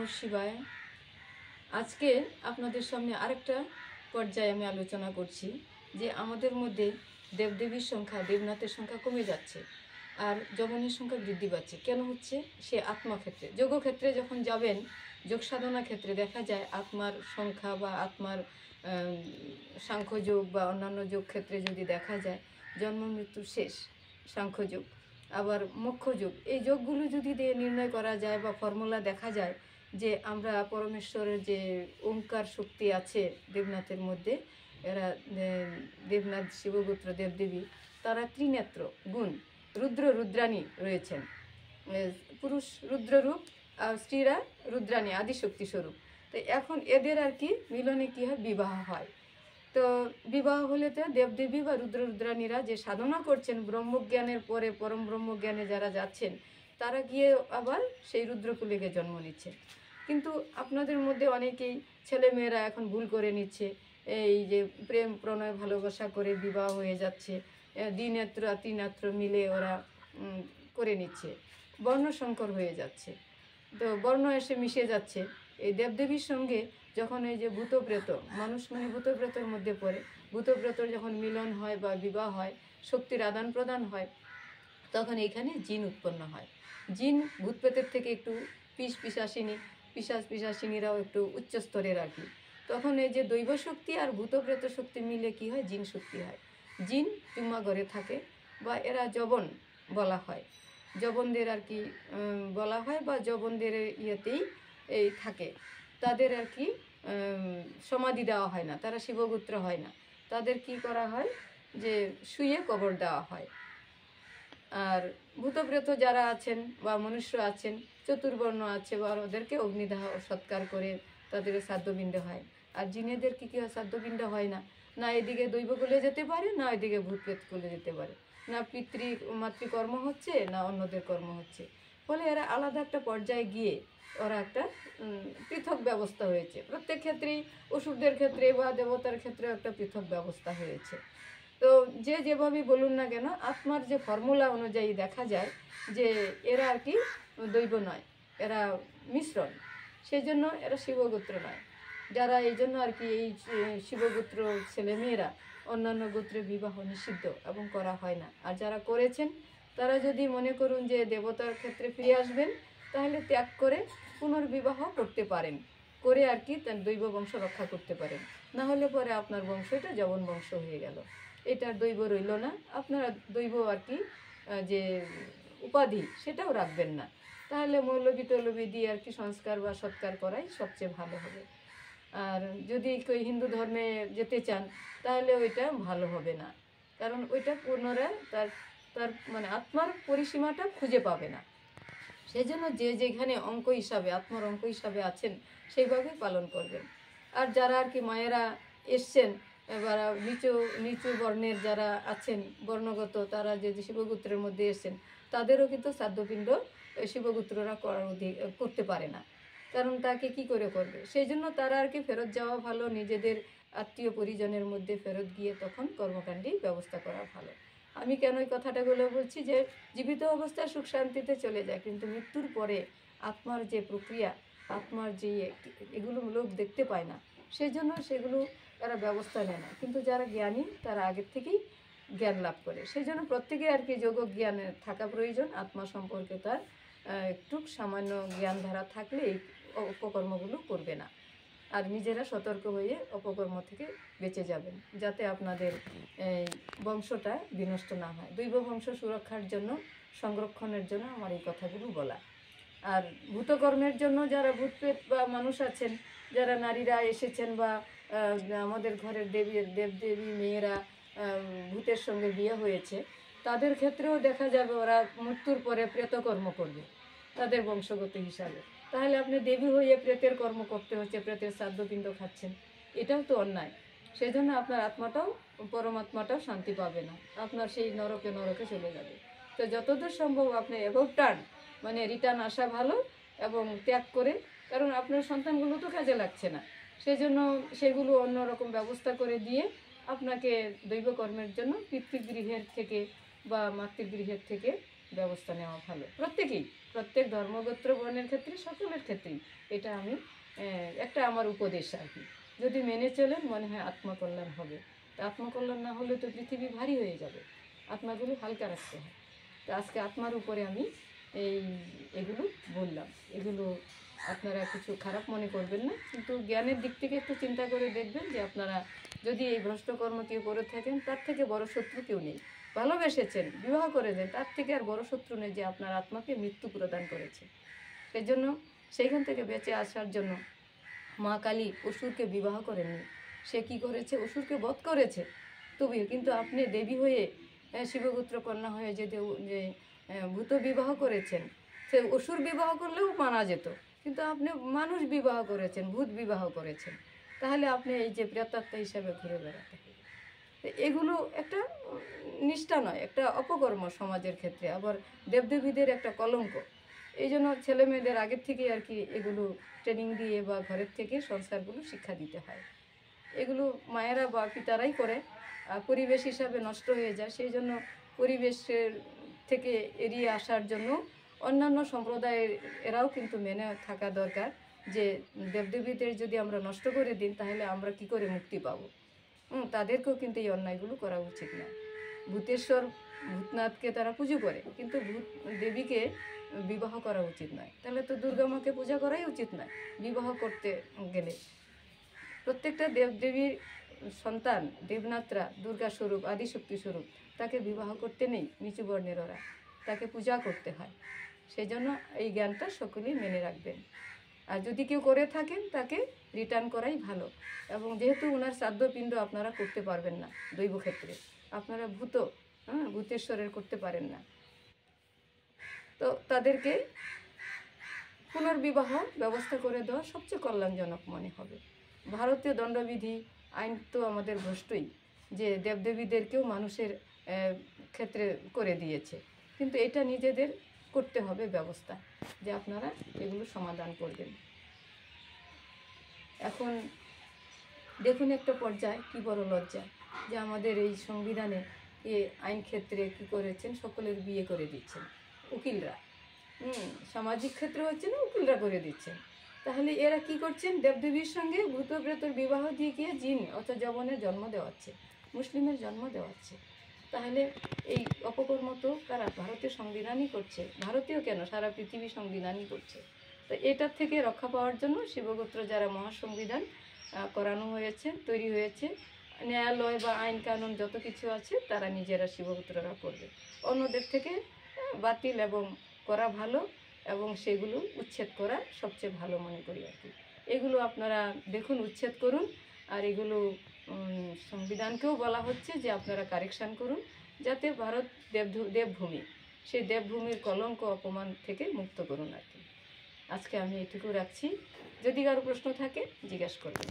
নমঃ শিবায়। আজকে আপনাদের সামনে আরেকটা পর্যায়ে আমি আলোচনা করছি যে আমাদের মধ্যে দেবদেবীর সংখ্যা, দেবনাথের সংখ্যা কমে যাচ্ছে আর যবনের সংখ্যা বৃদ্ধি পাচ্ছে। কেন হচ্ছে? সে আত্মাক্ষেত্রে, যোগক্ষেত্রে যখন যাবেন, যোগ সাধনা ক্ষেত্রে দেখা যায় আত্মার সংখ্যা বা আত্মার সাংখ্যযোগ বা অন্যান্য যোগ ক্ষেত্রে যদি দেখা যায় জন্ম মৃত্যুর শেষ সাংখ্যযোগ, আবার মোক্ষযোগ, এই যোগগুলো যদি দিয়ে নির্ণয় করা যায় বা ফর্মুলা দেখা যায় যে আমরা পরমেশ্বরের যে ওঙ্কার শক্তি আছে দেবনাথের মধ্যে, এরা দেবনাথ, শিবগোত্র, দেবদেবী, তারা ত্রিনেত্র গুণ, রুদ্র রুদ্রাণী রয়েছেন, পুরুষ রুদ্ররূপ আর স্ত্রীরা রুদ্রাণী আদিশক্তি স্বরূপ। তো এখন এদের আর কি মিলনে কী হয়, বিবাহ হয়। তো বিবাহ হলে তো দেবদেবী বা রুদ্র রুদ্রাণীরা যে সাধনা করছেন ব্রহ্মজ্ঞানের পরে পরম ব্রহ্মজ্ঞানে যারা যাচ্ছেন, তারা গিয়ে আবার সেই রুদ্রকুলে গিয়ে জন্ম নিচ্ছে। কিন্তু আপনাদের মধ্যে অনেকেই ছেলেমেয়েরা এখন ভুল করে নিচ্ছে, এই যে প্রেম প্রণয় ভালোবাসা করে বিবাহ হয়ে যাচ্ছে, দ্বিনেত্র ত্রিনেত্র মিলে ওরা করে নিচ্ছে, বর্ণসংকর হয়ে যাচ্ছে। তো বর্ণ এসে মিশে যাচ্ছে এই দেবদেবীর সঙ্গে। যখন এই যে ভূতপ্রেত, মানুষ মানে ভূতপ্রেতর মধ্যে পড়ে, ভূতপ্রেতর যখন মিলন হয় বা বিবাহ হয়, শক্তির আদান প্রদান হয়, তখন এখানে জিন উৎপন্ন হয়। জিন ভূতপ্রেতের থেকে একটু পিশাচিনীরাও একটু উচ্চ স্তরের আর কি। তখন এই যে দৈব শক্তি আর ভূতপ্রেত শক্তি মিলে কি হয়, জিন শক্তি হয়। জিন চুম্মা ঘরে থাকে বা এরা যবন বলা হয়, যবনদের আর কি বলা হয়, বা যবনদের ইয়েতেই এই থাকে। তাদের আর কি সমাধি দেওয়া হয় না, তারা শিবগোত্র হয় না, তাদের কি করা হয় যে শুয়ে কবর দেওয়া হয়। আর ভূতপ্রেত যারা আছেন বা মনুষ্য আছেন, চতুর্বর্ণ আছে, বা ওদেরকে অগ্নিদাহ সৎকার করে তাদের শ্রাদ্ধপিণ্ড হয়। আর জিনেদের কি হয়, শ্রাদ্ধপিণ্ড হয় না, না এদিকে দৈবকুলে যেতে পারে, না এদিকে ভূতপ্রেত কুলে যেতে পারে, না মাতৃকর্ম হচ্ছে, না অন্যদের কর্ম হচ্ছে। ফলে এরা আলাদা একটা পর্যায়ে গিয়ে ওরা একটা পৃথক ব্যবস্থা হয়েছে। প্রত্যেক ক্ষেত্রেই অসুরদের ক্ষেত্রে বা দেবতার ক্ষেত্রে একটা পৃথক ব্যবস্থা হয়েছে। তো যে যেভাবেই বলুন না কেন, আত্মার যে ফর্মুলা অনুযায়ী দেখা যায় যে এরা আর কি দৈব নয়, এরা মিশ্রণ, সেই জন্য এরা শিবগোত্র নয়। যারা এই জন্য আর কি এই শিবগোত্র ছেলেমেয়েরা অন্যান্য গোত্রে বিবাহ নিষিদ্ধ এবং করা হয় না। আর যারা করেছেন তারা যদি মনে করুন যে দেবতার ক্ষেত্রে ফিরে আসবেন, তাহলে ত্যাগ করে পুনর্বিবাহ করতে পারেন, করে আর কি তার দৈব বংশ রক্ষা করতে পারেন। না হলে পরে আপনার বংশ এটা যবন বংশ হয়ে গেল, এটার দৈব রইল না, আপনারা দৈব আর কি যে উপাধি সেটাও রাখবেন না। তাহলে মৌলবী তৌলবী দিয়ে আর কি সংস্কার বা সৎকার করাই সবচেয়ে ভালো হবে। আর যদি কেউ হিন্দু ধর্মে যেতে চান তাহলে ওইটা ভালো হবে না, কারণ ওইটা পুনরায় তার তার মানে আত্মার পরিসীমাটা খুঁজে পাবে না। সেই জন্য যে যেখানে অঙ্ক হিসাবে, আত্মার অঙ্ক হিসাবে আছেন সেইভাবে পালন করবেন। আর যারা আর কি মায়েরা এসছেন, এবার নিচু বর্ণের যারা আছেন বর্ণগত, তারা যে শিবগোত্রের মধ্যে এসছেন, তাদেরও কিন্তু শ্রাদ্ধপিণ্ড শিবগোত্ররা করতে পারে না, কারণ তাকে কি করে করবে। সেই জন্য তারা আর কি ফেরত যাওয়া ভালো, নিজেদের আত্মীয় পরিজনের মধ্যে ফেরত গিয়ে তখন কর্মকাণ্ডী ব্যবস্থা করা ভালো। আমি কেন এই কথাটাগুলো বলছি, যে জীবিত অবস্থায় সুখ শান্তিতে চলে যায়, কিন্তু মৃত্যুর পরে আত্মার যে প্রক্রিয়া, আত্মার যে এগুলো লোক দেখতে পায় না, সেই জন্য সেগুলো তারা ব্যবস্থা নেয় না। কিন্তু যারা জ্ঞানী তারা আগের থেকেই জ্ঞান লাভ করে, সেই জন্য প্রত্যেকে আর কি যোগ জ্ঞান থাকা প্রয়োজন। আত্মা সম্পর্কে তার একটু সামান্য জ্ঞান ধারা থাকলে এই অপকর্মগুলো করবে না, আর নিজেরা সতর্ক হয়ে অপকর্ম থেকে বেঁচে যাবেন, যাতে আপনাদের বংশটা বিনষ্ট না হয়। দৈব বংশ সুরক্ষার জন্য, সংরক্ষণের জন্য আমার এই কথাগুলো বলা। আর ভূতকর্মের জন্য যারা ভূতপ্রেত বা মানুষ আছেন, যারা নারীরা এসেছেন বা আমাদের ঘরের দেবদেবী মেয়েরা ভূতের সঙ্গে বিয়ে হয়েছে, তাদের ক্ষেত্রেও দেখা যাবে ওরা মৃত্যুর পরে প্রেতকর্ম করবে তাদের বংশগত হিসাবে। তাহলে আপনি দেবী হয়ে প্রেতের কর্ম করতে হচ্ছে, প্রেতের শ্রাদ্ধপিণ্ড খাচ্ছেন, এটাও তো অন্যায়। সেই জন্য আপনার আত্মাটাও, পরমাত্মাটাও শান্তি পাবে না, আপনার সেই নরকে চলে যাবে। তো যতদূর সম্ভব আপনি অ্যাবভ টার্ন মানে রিটার্ন আসা ভালো, এবং ত্যাগ করে, কারণ আপনার সন্তানগুলো তো কাজে লাগছে না, সেই জন্য সেগুলো অন্যরকম ব্যবস্থা করে দিয়ে আপনাকে দৈবকর্মের জন্য পিতৃগৃহের থেকে বা মাতৃগৃহের থেকে ব্যবস্থা নেওয়া ভালো। প্রত্যেক ধর্মগোত্র বর্ণের ক্ষেত্রে, সকলের ক্ষেত্রেই এটা আমি একটা আমার উপদেশ আর কি। যদি মেনে চলেন মনে হয় আত্মকল্যাণ হবে। তা আত্মকল্যাণ না হলে তো পৃথিবী ভারী হয়ে যাবে, আত্মাগুলো হালকা রাখতে হয়। তো আজকে আত্মার উপরে আমি এগুলো বললাম। এগুলো আপনারা কিছু খারাপ মনে করবেন না, কিন্তু জ্ঞানের দিক থেকে একটু চিন্তা করে দেখবেন যে আপনারা যদি এই ভ্রষ্টকর্ম কেউ করে থাকেন, তার থেকে বড় শত্রু কেউ নেই। ভালোবেসেছেন, বিবাহ করেছেন, তার থেকে আর বড় শত্রু নেই যে আপনার আত্মাকে মৃত্যু প্রদান করেছে। সেই জন্য সেইখান থেকে বেঁচে আসার জন্য মা কালী অসুরকে বিবাহ করেননি। সে কি করেছে? অসুরকে বধ করেছে তবেও, কিন্তু আপনি দেবী হয়ে শিবপুত্র কন্যা হয়ে যে ভূত বিবাহ করেছেন, সে অসুর বিবাহ করলেও মানা যেত, কিন্তু আপনি মানুষ বিবাহ করেছেন, ভূত বিবাহ করেছেন, তাহলে আপনি এই যে প্রেতাত্মা হিসাবে ঘুরে বেড়াতে হবে। এগুলো একটা নিষ্ঠা নয়, একটা অপকর্ম সমাজের ক্ষেত্রে, আবার দেবদেবীদের একটা কলঙ্ক। এই জন্য ছেলে মেয়েদের আগের থেকে আর কি এগুলো ট্রেনিং দিয়ে বা ঘরের থেকে সংস্কারগুলো শিক্ষা দিতে হয়। এগুলো মায়েরা বা পিতারাই করে, পরিবেশ হিসাবে নষ্ট হয়ে যায়। সেই জন্য পরিবেশের থেকে এড়িয়ে আসার জন্য অন্যান্য সম্প্রদায়ের এরাও কিন্তু মেনে থাকা দরকার যে দেবদেবীদের যদি আমরা নষ্ট করে দিই তাহলে আমরা কি করে মুক্তি পাবো। তাদেরকেও কিন্তু এই অন্যায়গুলো করা উচিত না। ভূতেশ্বর ভূতনাথকে তারা পুজো করে, কিন্তু ভূত দেবীকে বিবাহ করা উচিত নয়। তাহলে তো দুর্গা মাকে পূজা করাই উচিত নয় বিবাহ করতে গেলে। প্রত্যেকটা দেবদেবীর সন্তান দেবনাথরা দুর্গা স্বরূপ, আদিশক্তি স্বরূপ, তাকে বিবাহ করতে নেই নিচু বর্ণের ওরা, তাকে পূজা করতে হয়। সেই জন্য এই জ্ঞানটা সকলেই মেনে রাখবেন। আর যদি কেউ করে থাকেন তাকে রিটার্ন করাই ভালো। এবং যেহেতু ওনার শ্রাদ্ধপিণ্ড আপনারা করতে পারবেন না দৈব ক্ষেত্রে, আপনারা ভূতেশ্বরের করতে পারেন না, তো তাদেরকে পুনর্বিবাহ ব্যবস্থা করে দেওয়া সবচেয়ে কল্যাণজনক মনে হবে। ভারতীয় দণ্ডবিধি আইন তো আমাদের ভ্রষ্টই, যে দেবদেবীদেরকেও মানুষের ক্ষেত্রে করে দিয়েছে, কিন্তু এটা নিজেদের করতে হবে ব্যবস্থা, যে আপনারা এগুলো সমাধান করবেন। এখন দেখুন একটা পর্যায়ে কি বড় লজ্জা যে আমাদের এই সংবিধানে আইন ক্ষেত্রে কি করেছেন, সকলের বিয়ে করে দিচ্ছেন উকিলরা। সামাজিক ক্ষেত্রে হচ্ছে না, উকিলরা করে দিচ্ছেন। তাহলে এরা কি করছেন? দেবদেবীর সঙ্গে ভূতপ্রেতর বিবাহ দিয়ে গিয়ে জিন অর্থাৎ যবনের জন্ম দেওয়াচ্ছে, মুসলিমের জন্ম দেওয়াচ্ছে। তাহলে এই অপকর্ম তো কারা? ভারতীয় সংবিধানই করছে। ভারতীয় কেন, সারা পৃথিবী সংবিধানই করছে। তো এটার থেকে রক্ষা পাওয়ার জন্য শিবগোত্র যারা মহাসংবিধান করানো হয়েছে, তৈরি হয়েছে, ন্যায়ালয় বা আইন কানুন যত কিছু আছে তারা নিজেরা শিবগোত্ররা করবে। অন্যদের থেকে বাতিল এবং করা ভালো, এবং সেগুলো উচ্ছেদ করা সবচেয়ে ভালো মনে করি আর কি। এগুলো আপনারা দেখুন, উচ্ছেদ করুন। আর এগুলো সংবিধানকেও বলা হচ্ছে যে আপনারা কারেকশান করুন, যাতে ভারত দেবভূমি, সেই দেবভূমির কলঙ্ক অপমান থেকে মুক্ত করুন আর কি। আজকে আমি এটুকু রাখছি। যদি কারো প্রশ্ন থাকে জিজ্ঞাসা করবেন।